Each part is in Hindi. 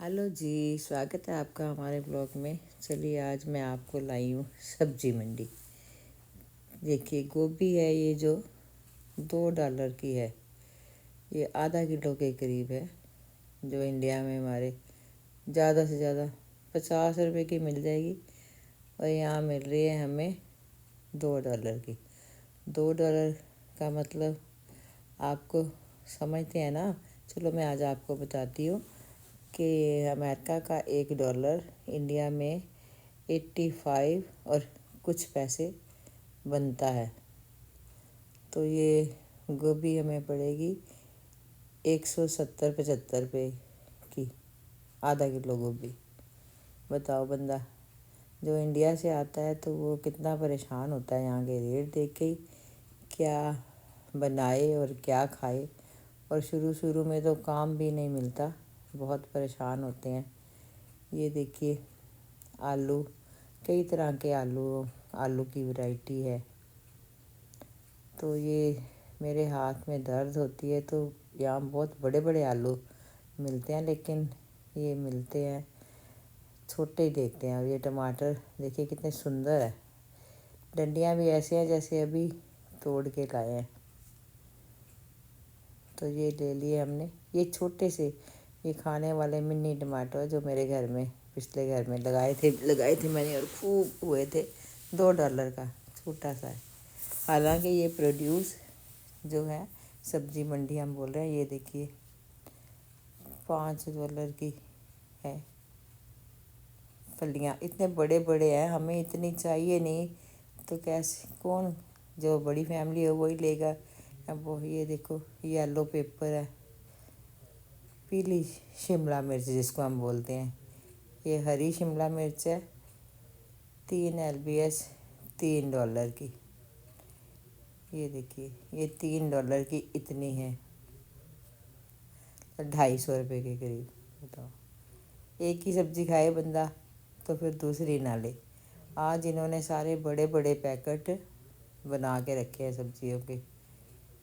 हेलो जी, स्वागत है आपका हमारे ब्लॉग में। चलिए आज मैं आपको लाई हूँ सब्जी मंडी। देखिए गोभी है, ये जो $2 की है, ये आधा किलो के करीब है। जो इंडिया में हमारे ज़्यादा से ज़्यादा 50 रुपए की मिल जाएगी, और यहाँ मिल रही है हमें $2 की। $2 का मतलब आपको समझते हैं ना। चलो मैं आज आपको बताती हूँ कि अमेरिका का $1 इंडिया में 85 और कुछ पैसे बनता है। तो ये गोभी हमें पड़ेगी 170-75 रुपये की, आधा किलो गोभी। बताओ, बंदा जो इंडिया से आता है तो वो कितना परेशान होता है यहाँ के रेट देख के ही, क्या बनाए और क्या खाए। और शुरू शुरू में तो काम भी नहीं मिलता, बहुत परेशान होते हैं। ये देखिए आलू, कई तरह के आलू की वैरायटी है। तो ये मेरे हाथ में दर्द होती है तो यहाँ बहुत बड़े बड़े आलू मिलते हैं, लेकिन ये मिलते हैं छोटे ही देखते हैं। और ये टमाटर देखिए कितने सुंदर है, डंडियाँ भी ऐसे हैं जैसे अभी तोड़ के लाए हैं। तो ये ले लिए हमने, ये छोटे से, ये खाने वाले मिनी टमाटर जो मेरे घर में, पिछले घर में लगाए थे मैंने, और खूब हुए थे। $2 का छोटा सा है। हालांकि ये प्रोड्यूस जो है, सब्जी मंडी हम बोल रहे हैं, ये देखिए $5 की है। फलियाँ इतने बड़े बड़े हैं, हमें इतनी चाहिए नहीं तो कैसे, कौन, जो बड़ी फैमिली है वही लेगा। अब वो ये देखो येलो पेपर है, पीली शिमला मिर्च जिसको हम बोलते हैं, ये हरी शिमला मिर्च है, 3 LBS $3 की। ये देखिए ये $3 की इतनी है, 250 रुपये के करीब। बताओ, एक ही सब्जी खाए बंदा तो फिर दूसरी ना ले। आज इन्होंने सारे बड़े बड़े पैकेट बना के रखे हैं सब्जियों के।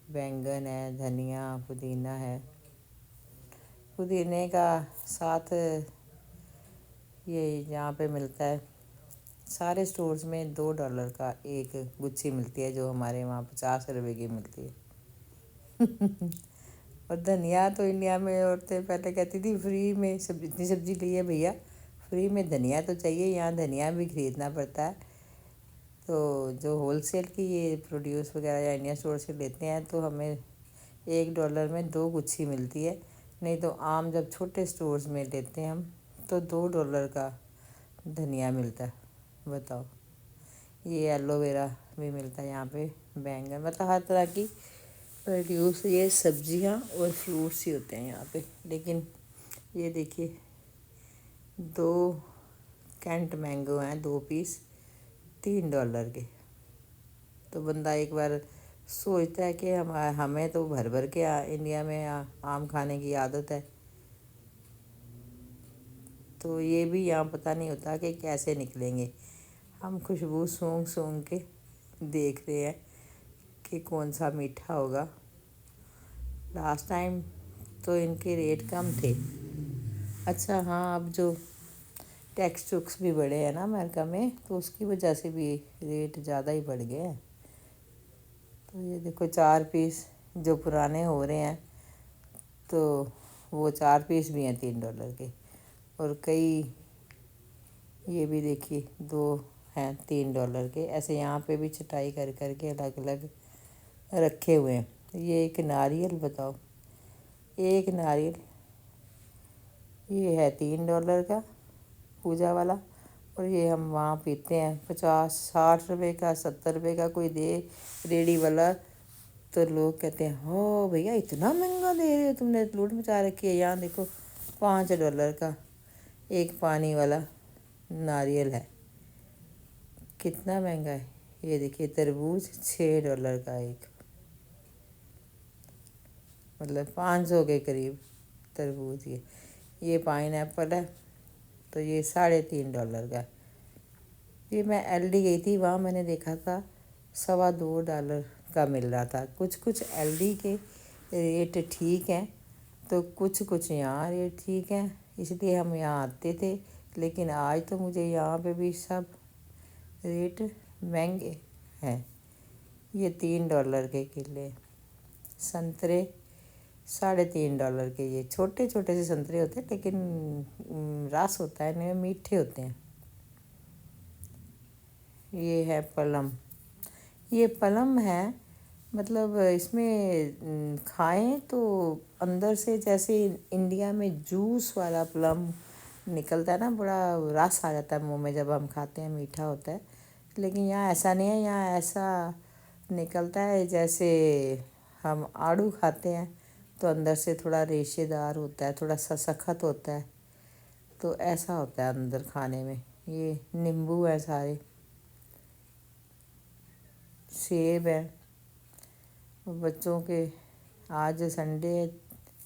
बैंगन है, धनिया, पुदीना है। पुदीने का साथ ये यहाँ पे मिलता है, सारे स्टोर्स में $2 का एक गुच्छी मिलती है, जो हमारे वहाँ 50 रुपये की मिलती है। और धनिया तो इंडिया में औरतें पहले कहती थी फ्री में, सब इतनी सब्जी ली है भैया, फ्री में धनिया तो चाहिए। यहाँ धनिया भी खरीदना पड़ता है। तो जो होलसेल की ये प्रोड्यूस वगैरह या इंडिया स्टोर से लेते हैं तो हमें $1 में 2 गुच्छी मिलती है। नहीं तो आम जब छोटे स्टोर्स में लेते हैं हम तो $2 का धनिया मिलता है। बताओ, ये एलोवेरा भी मिलता है यहाँ पे, बैंगन, मतलब हर तरह की प्रोड्यूस, ये सब्जियाँ और फ्रूट्स ही होते हैं यहाँ पे। लेकिन ये देखिए 2 कैंट मैंगो हैं, 2 पीस $3 के। तो बंदा एक बार सोचता है कि हमें तो भर भर के इंडिया में आम खाने की आदत है, तो ये भी यहाँ पता नहीं होता कि कैसे निकलेंगे। हम खुशबू सूंघ सूंघ के देख रहे हैं कि कौन सा मीठा होगा। लास्ट टाइम तो इनके रेट कम थे। अच्छा हाँ, अब जो टैक्स टुक्स भी बढ़े हैं ना अमेरिका में, तो उसकी वजह से भी रेट ज़्यादा ही बढ़ गए हैं। तो ये देखो 4 पीस जो पुराने हो रहे हैं, तो वो 4 पीस भी हैं $3 के। और कई ये भी देखिए 2 हैं $3 के। ऐसे यहाँ पे भी छटाई कर कर के अलग अलग रखे हुए हैं। ये एक नारियल, बताओ, एक नारियल ये है $3 का, पूजा वाला। और ये हम वहाँ पीते हैं 50-60 रुपये का, 70 रुपये का कोई दे रेडी वाला, तो लोग कहते हैं हो भैया इतना महंगा दे रहे हो, तुमने लूट मचा रखी है। यहाँ देखो $5 का एक पानी वाला नारियल है, कितना महंगा है। ये देखिए तरबूज $6 का एक, मतलब 500 के करीब तरबूज। ये पाइनएप्पल है, तो ये $3.5 का। ये मैं एलडी गई थी, वहाँ मैंने देखा था $2.25 का मिल रहा था। कुछ कुछ एलडी के रेट ठीक हैं, तो कुछ कुछ यहाँ रेट ठीक हैं, इसलिए हम यहाँ आते थे। लेकिन आज तो मुझे यहाँ पे भी सब रेट महंगे हैं। ये $3 के केले, संतरे $3.5 के। ये छोटे छोटे से संतरे होते हैं, लेकिन रस होता है इनमें, मीठे होते हैं। ये है प्लम। ये प्लम है, मतलब इसमें खाएं तो अंदर से जैसे इंडिया में जूस वाला प्लम निकलता है ना, बड़ा रस आ जाता है मुंह में जब हम खाते हैं, मीठा होता है। लेकिन यहाँ ऐसा नहीं है, यहाँ ऐसा निकलता है जैसे हम आड़ू खाते हैं तो अंदर से थोड़ा रेशेदार होता है, थोड़ा सा सख्त होता है, तो ऐसा होता है अंदर खाने में। ये नींबू है सारे, सेब है। बच्चों के आज संडे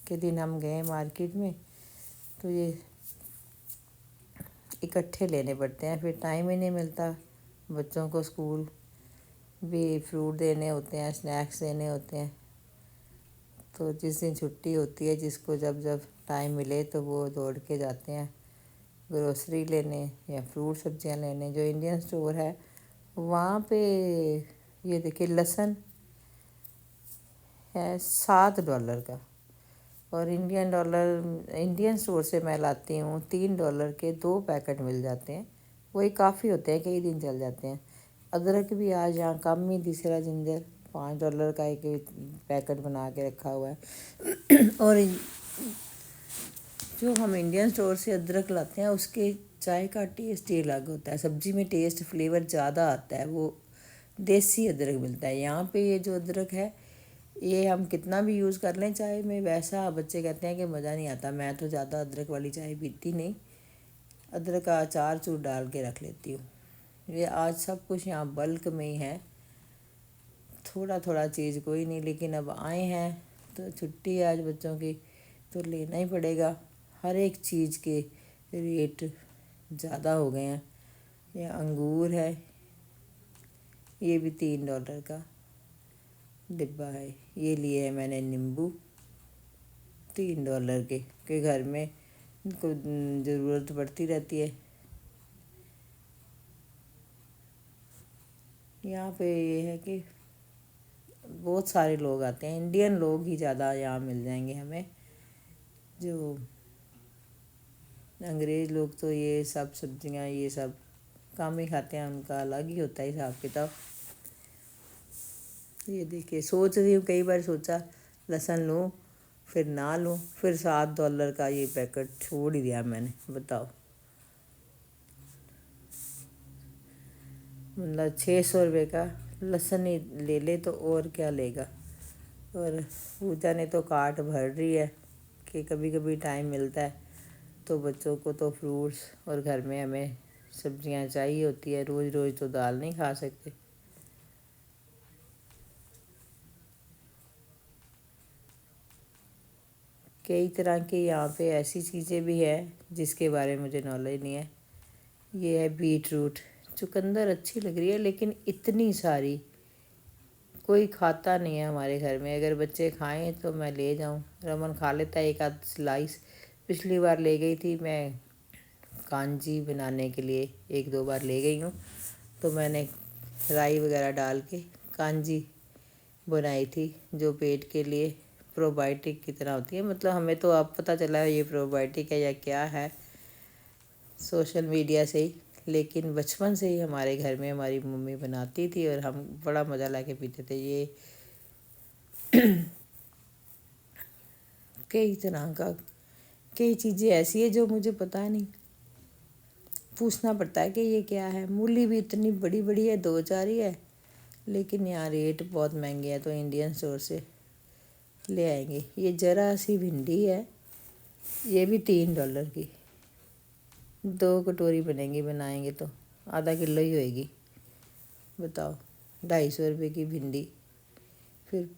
के दिन हम गए मार्केट में, तो ये इकट्ठे लेने पड़ते हैं, फिर टाइम ही नहीं मिलता। बच्चों को स्कूल भी फ्रूट देने होते हैं, स्नैक्स देने होते हैं, तो जिस दिन छुट्टी होती है, जिसको जब जब टाइम मिले तो वो दौड़ के जाते हैं ग्रोसरी लेने या फ्रूट सब्जियां लेने। जो इंडियन स्टोर है वहाँ पे ये देखिए लहसुन है $7 का, और इंडियन स्टोर से मैं लाती हूँ $3 के 2 पैकेट मिल जाते हैं। वही काफ़ी होते हैं, कई दिन चल जाते हैं। अदरक भी आज यहाँ कम ही दिख रहा, जिंजर $5 का एक पैकेट बना के रखा हुआ है। और जो हम इंडियन स्टोर से अदरक लाते हैं उसके चाय का टेस्ट ही अलग होता है, सब्जी में टेस्ट फ्लेवर ज़्यादा आता है, वो देसी अदरक मिलता है। यहाँ पे ये जो अदरक है, ये हम कितना भी यूज़ कर लें चाय में, वैसा बच्चे कहते हैं कि मज़ा नहीं आता। मैं तो ज़्यादा अदरक वाली चाय पीती नहीं, अदरक का अचार चूर डाल के रख लेती हूँ। ये आज सब कुछ यहाँ बल्क में ही है, थोड़ा थोड़ा चीज़ कोई नहीं। लेकिन अब आए हैं तो छुट्टी है आज बच्चों की, तो लेना ही पड़ेगा। हर एक चीज़ के रेट ज़्यादा हो गए हैं। ये अंगूर है, ये भी $3 का डिब्बा है। ये लिए है मैंने नींबू $3 के घर में को ज़रूरत पड़ती रहती है। यहाँ पे ये है कि बहुत सारे लोग आते हैं, इंडियन लोग ही ज़्यादा यहाँ मिल जाएंगे हमें। जो अंग्रेज़ लोग तो ये सब सब्जियाँ ये सब कम ही खाते हैं, उनका अलग ही होता है हिसाब किताब। ये देखिए, सोच रही हूँ, कई बार सोचा लहसुन लूँ फिर ना लूँ, फिर $7 का ये पैकेट छोड़ ही दिया मैंने। बताओ, मतलब $600 का लहसुन ही ले ले तो और क्या लेगा। और पूजा ने तो कार्ट भर रही है कि कभी कभी टाइम मिलता है तो बच्चों को तो फ्रूट्स और घर में हमें सब्जियां चाहिए होती है, रोज़ रोज़ तो दाल नहीं खा सकते। कई तरह की यहाँ पे ऐसी चीज़ें भी हैं जिसके बारे में मुझे नॉलेज नहीं है। ये है बीट रूट, चुकंदर अच्छी लग रही है, लेकिन इतनी सारी कोई खाता नहीं है हमारे घर में। अगर बच्चे खाएं तो मैं ले जाऊं, रमन खा लेता है एक आध स्लाइस। पिछली बार ले गई थी मैं कांजी बनाने के लिए, 1-2 बार ले गई हूँ, तो मैंने राई वगैरह डाल के कांजी बनाई थी, जो पेट के लिए प्रोबायोटिक की तरह होती है। मतलब हमें तो अब पता चला है ये प्रोबायोटिक है या क्या है, सोशल मीडिया से ही। लेकिन बचपन से ही हमारे घर में हमारी मम्मी बनाती थी और हम बड़ा मज़ा ला के पीते थे। ये कई तरह का, कई चीज़ें ऐसी है जो मुझे पता नहीं, पूछना पड़ता है कि ये क्या है। मूली भी इतनी बड़ी बड़ी है, 2-4 ही है, लेकिन यहाँ रेट बहुत महंगे हैं, तो इंडियन स्टोर से ले आएंगे। ये ज़रा सी भिंडी है, ये भी $3 की, 2 कटोरी बनेगी, बनाएंगे तो आधा किलो ही होएगी। बताओ, $250 की भिंडी। फिर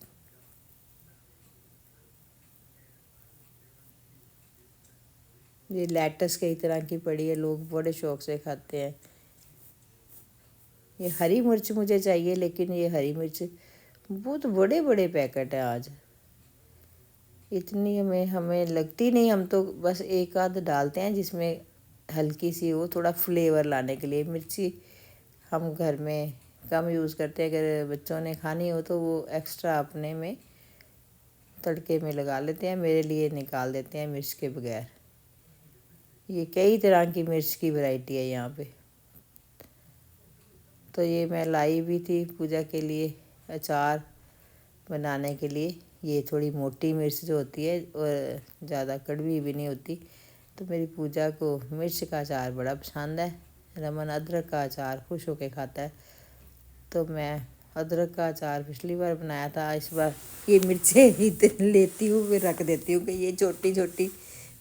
ये लेटस कई तरह की पड़ी है, लोग बड़े शौक से खाते हैं। ये हरी मिर्च मुझे चाहिए, लेकिन ये हरी मिर्च बहुत बड़े बड़े पैकेट हैं आज। इतनी हमें हमें लगती नहीं, हम तो बस एक आध डालते हैं जिसमें हल्की सी हो, थोड़ा फ्लेवर लाने के लिए। मिर्ची हम घर में कम यूज़ करते हैं, अगर बच्चों ने खानी हो तो वो एक्स्ट्रा अपने में तड़के में लगा लेते हैं, मेरे लिए निकाल देते हैं मिर्च के बगैर। ये कई तरह की मिर्च की वैरायटी है यहाँ पे। तो ये मैं लाई भी थी पूजा के लिए अचार बनाने के लिए। ये थोड़ी मोटी मिर्च जो होती है और ज़्यादा कड़वी भी नहीं होती। तो मेरी पूजा को मिर्च का अचार बड़ा पसंद है। रमन अदरक का अचार खुश होके खाता है। तो मैं अदरक का अचार पिछली बार बनाया था, इस बार ये मिर्चें इतनी लेती हूँ फिर रख देती हूँ कि ये छोटी छोटी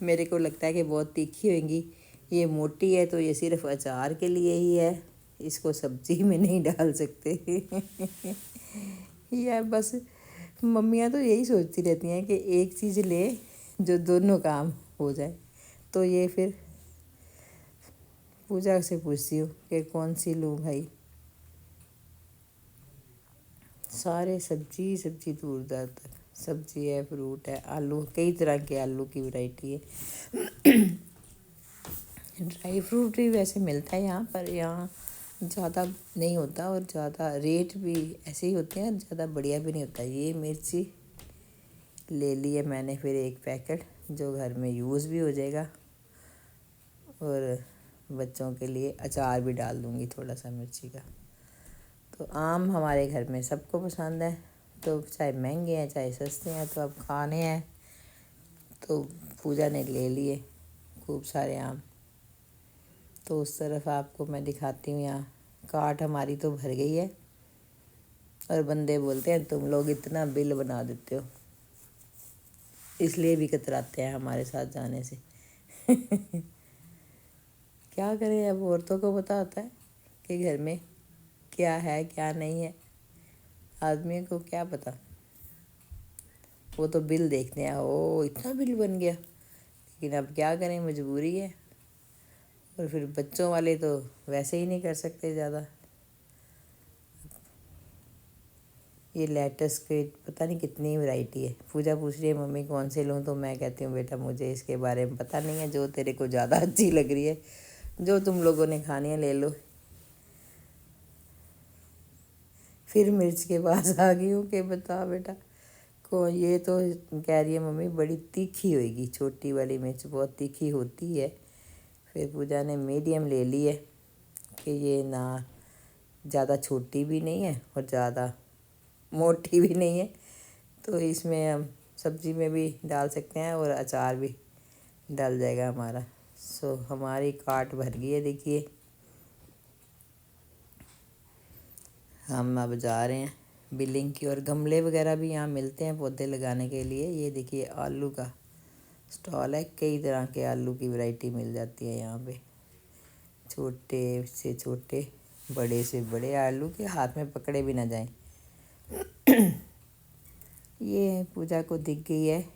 मेरे को लगता है कि बहुत तीखी होंगी। ये मोटी है तो ये सिर्फ अचार के लिए ही है, इसको सब्जी में नहीं डाल सकते। या बस मम्मियाँ तो यही सोचती रहती हैं कि एक चीज़ ले जो दोनों काम हो जाए। तो ये फिर पूजा से पूछती हूँ कि कौन सी लूँ भाई। सारे सब्जी सब्जी दूर दूर तक सब्जी है, फ्रूट है, आलू, कई तरह के आलू की वैरायटी है। ड्राई फ्रूट भी वैसे मिलता है यहाँ पर, यहाँ ज़्यादा नहीं होता और ज़्यादा रेट भी ऐसे ही होते हैं, ज़्यादा बढ़िया भी नहीं होता। ये मिर्ची ले ली है मैंने फिर एक पैकेट, जो घर में यूज़ भी हो जाएगा और बच्चों के लिए अचार भी डाल दूँगी थोड़ा सा मिर्ची का। तो आम हमारे घर में सबको पसंद है, तो चाहे महंगे हैं चाहे सस्ते हैं, तो अब खाने हैं। तो पूजा ने ले लिए खूब सारे आम। तो उस तरफ आपको मैं दिखाती हूँ, यहाँ कार्ट हमारी तो भर गई है और बंदे बोलते हैं तुम लोग इतना बिल बना देते हो, इसलिए भी कतराते हैं हमारे साथ जाने से। क्या करें, अब औरतों को पता होता है कि घर में क्या है क्या नहीं है, आदमी को क्या पता। वो तो बिल देखते हैं, ओ इतना बिल बन गया, लेकिन अब क्या करें, मजबूरी है। और फिर बच्चों वाले तो वैसे ही नहीं कर सकते ज़्यादा। ये लेटस के पता नहीं कितनी वैरायटी है। पूजा पूछ रही है मम्मी कौन से लूँ, तो मैं कहती हूँ बेटा मुझे इसके बारे में पता नहीं है, जो तेरे को ज़्यादा अच्छी लग रही है, जो तुम लोगों ने खानी है ले लो। फिर मिर्च के पास आ गई हूँ कि बता बेटा को, ये तो कह रही है मम्मी बड़ी तीखी होएगी, छोटी वाली मिर्च बहुत तीखी होती है। फिर पूजा ने मीडियम ले ली है कि ये ना ज़्यादा छोटी भी नहीं है और ज़्यादा मोटी भी नहीं है, तो इसमें हम सब्ज़ी में भी डाल सकते हैं और अचार भी डल जाएगा हमारा। सो हमारी कार्ट भर गई है। देखिए हम अब जा रहे हैं बिलिंग की, और गमले वगैरह भी यहाँ मिलते हैं पौधे लगाने के लिए। ये देखिए आलू का स्टॉल है, कई तरह के आलू की वैरायटी मिल जाती है यहाँ पे, छोटे से छोटे बड़े से बड़े आलू के हाथ में पकड़े भी ना जाएं। ये पूजा को दिख गई है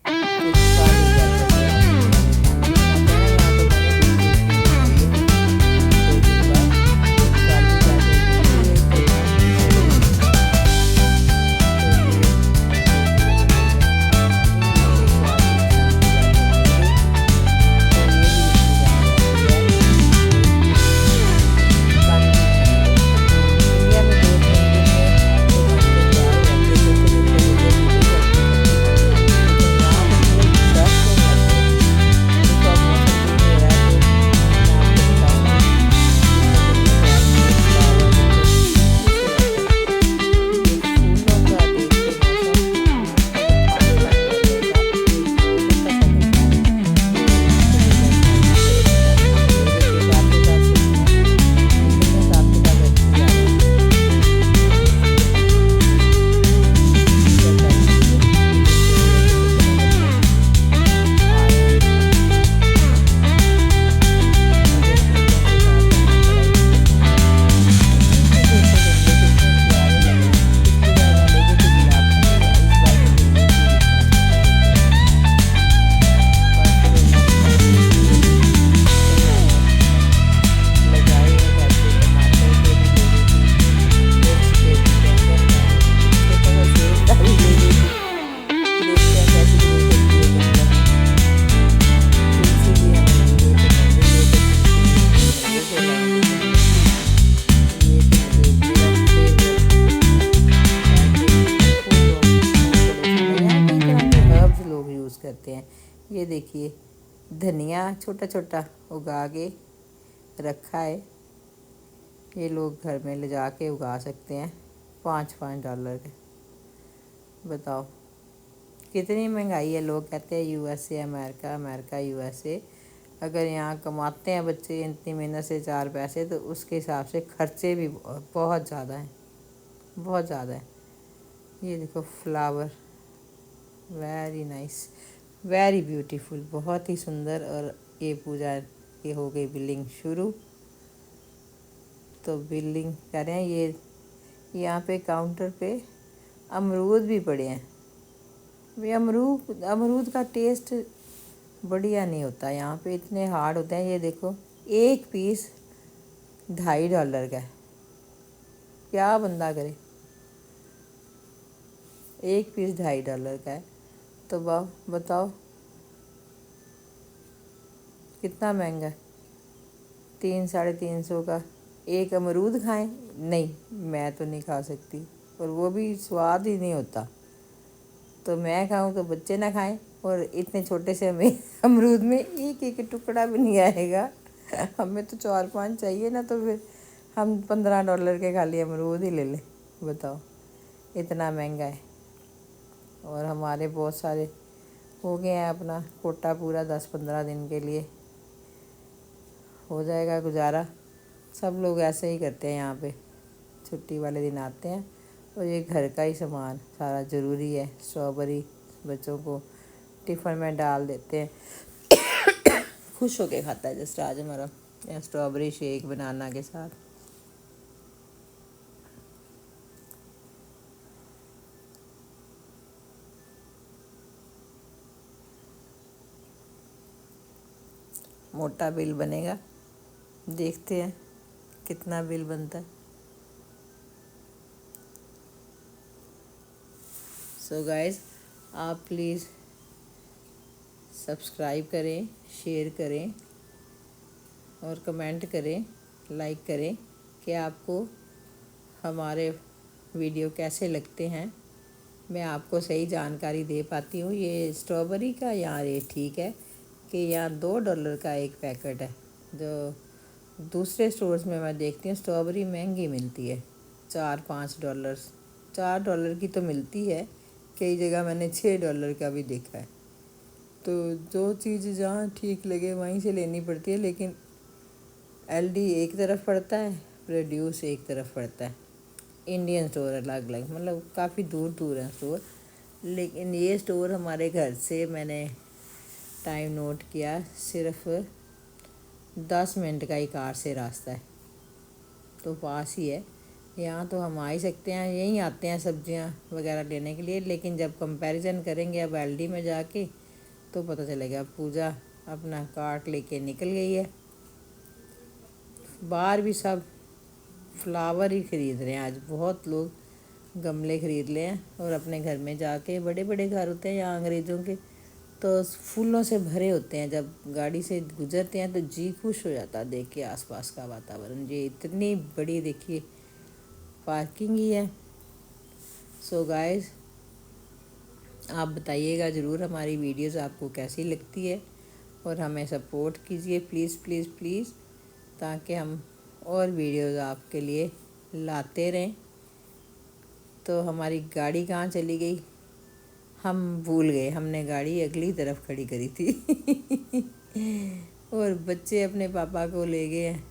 देखिए धनिया छोटा छोटा उगा के रखा है। ये लोग घर में ले जा के उगा सकते हैं $5 के। बताओ कितनी महंगाई है। लोग कहते हैं यूएसए अमेरिका, अमेरिका यूएसए। अगर यहाँ कमाते हैं बच्चे इतनी मेहनत से 4 पैसे, तो उसके हिसाब से खर्चे भी बहुत ज़्यादा हैं, बहुत ज़्यादा है। ये देखो flower, very nice, very beautiful, बहुत ही सुंदर। और ये पूजा ये हो गई बिलिंग शुरू। तो बिलिंग करें। ये यहाँ पे काउंटर पे अमरूद भी पड़े हैं। ये अमरूद का टेस्ट बढ़िया नहीं होता यहाँ पे, इतने हार्ड होते हैं। ये देखो एक पीस $2.5 का है। क्या बंदा करे, एक पीस $2.5 का है। तो बताओ कितना महंगा है। 300-350 का एक अमरूद खाएं? नहीं, मैं तो नहीं खा सकती, और वो भी स्वाद ही नहीं होता। तो मैं खाऊं तो बच्चे ना खाएं, और इतने छोटे से हमें अमरूद में एक एक टुकड़ा भी नहीं आएगा। हमें तो 4-5 चाहिए ना, तो फिर हम $15 के खाली अमरूद ही ले लें। बताओ इतना महंगा है। और हमारे बहुत सारे हो गए हैं, अपना कोटा पूरा 10-15 दिन के लिए हो जाएगा गुजारा। सब लोग ऐसे ही करते हैं यहाँ पे, छुट्टी वाले दिन आते हैं। और ये घर का ही सामान सारा ज़रूरी है। स्ट्रॉबेरी बच्चों को टिफ़िन में डाल देते हैं, खुश होके खाता है। जस्ट आज हमारा स्ट्रॉबेरी शेक बनाना के साथ। मोटा बिल बनेगा, देखते हैं कितना बिल बनता है। सो गाइस, आप प्लीज़ सब्सक्राइब करें, शेयर करें और कमेंट करें, लाइक करें कि आपको हमारे वीडियो कैसे लगते हैं। मैं आपको सही जानकारी दे पाती हूँ। ये स्ट्रॉबेरी का यहाँ रेट ठीक है कि यहाँ $2 का एक पैकेट है। जो दूसरे स्टोर्स में मैं देखती हूँ स्ट्रॉबेरी महंगी मिलती है, $4-5। $4 की तो मिलती है, कई जगह मैंने $6 का भी देखा है। तो जो चीज़ जहाँ ठीक लगे वहीं से लेनी पड़ती है। लेकिन एलडी एक तरफ पड़ता है, प्रोड्यूस एक तरफ पड़ता है, इंडियन स्टोर अलग अलग, मतलब काफ़ी दूर दूर है स्टोर। लेकिन ये स्टोर हमारे घर से मैंने टाइम नोट किया, सिर्फ 10 मिनट का ही कार से रास्ता है, तो पास ही है। यहाँ तो हम आ ही सकते हैं, यहीं आते हैं सब्जियाँ वगैरह लेने के लिए। लेकिन जब कंपैरिजन करेंगे अब एलडी में जाके, तो पता चलेगा पूजा अपना कार्ट लेके निकल गई है। बाहर भी सब फ्लावर ही ख़रीद रहे हैं आज, बहुत लोग गमले ख़रीद ले हैं। और अपने घर में जाके, बड़े बड़े घर होते हैं यहाँ अंग्रेज़ों के, तो फूलों से भरे होते हैं। जब गाड़ी से गुजरते हैं तो जी खुश हो जाता है देख के आसपास का वातावरण। ये इतनी बड़ी देखिए पार्किंग ही है। सो गाइस, आप बताइएगा ज़रूर हमारी वीडियोस आपको कैसी लगती है, और हमें सपोर्ट कीजिए प्लीज़ प्लीज़ प्लीज़, ताकि हम और वीडियोस आपके लिए लाते रहें। तो हमारी गाड़ी कहाँ चली गई, हम भूल गए, हमने गाड़ी अगली तरफ खड़ी करी थी। और बच्चे अपने पापा को ले गए हैं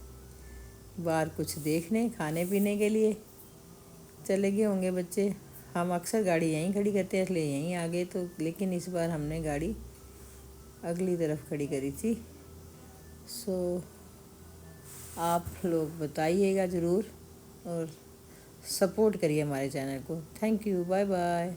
बाहर कुछ देखने, खाने पीने के लिए चले गए होंगे बच्चे। हम अक्सर गाड़ी यहीं खड़ी करते हैं, इसलिए यहीं आ गए। तो लेकिन इस बार हमने गाड़ी अगली तरफ खड़ी करी थी। सो आप लोग बताइएगा ज़रूर, और सपोर्ट करिए हमारे चैनल को। Thank you, bye bye.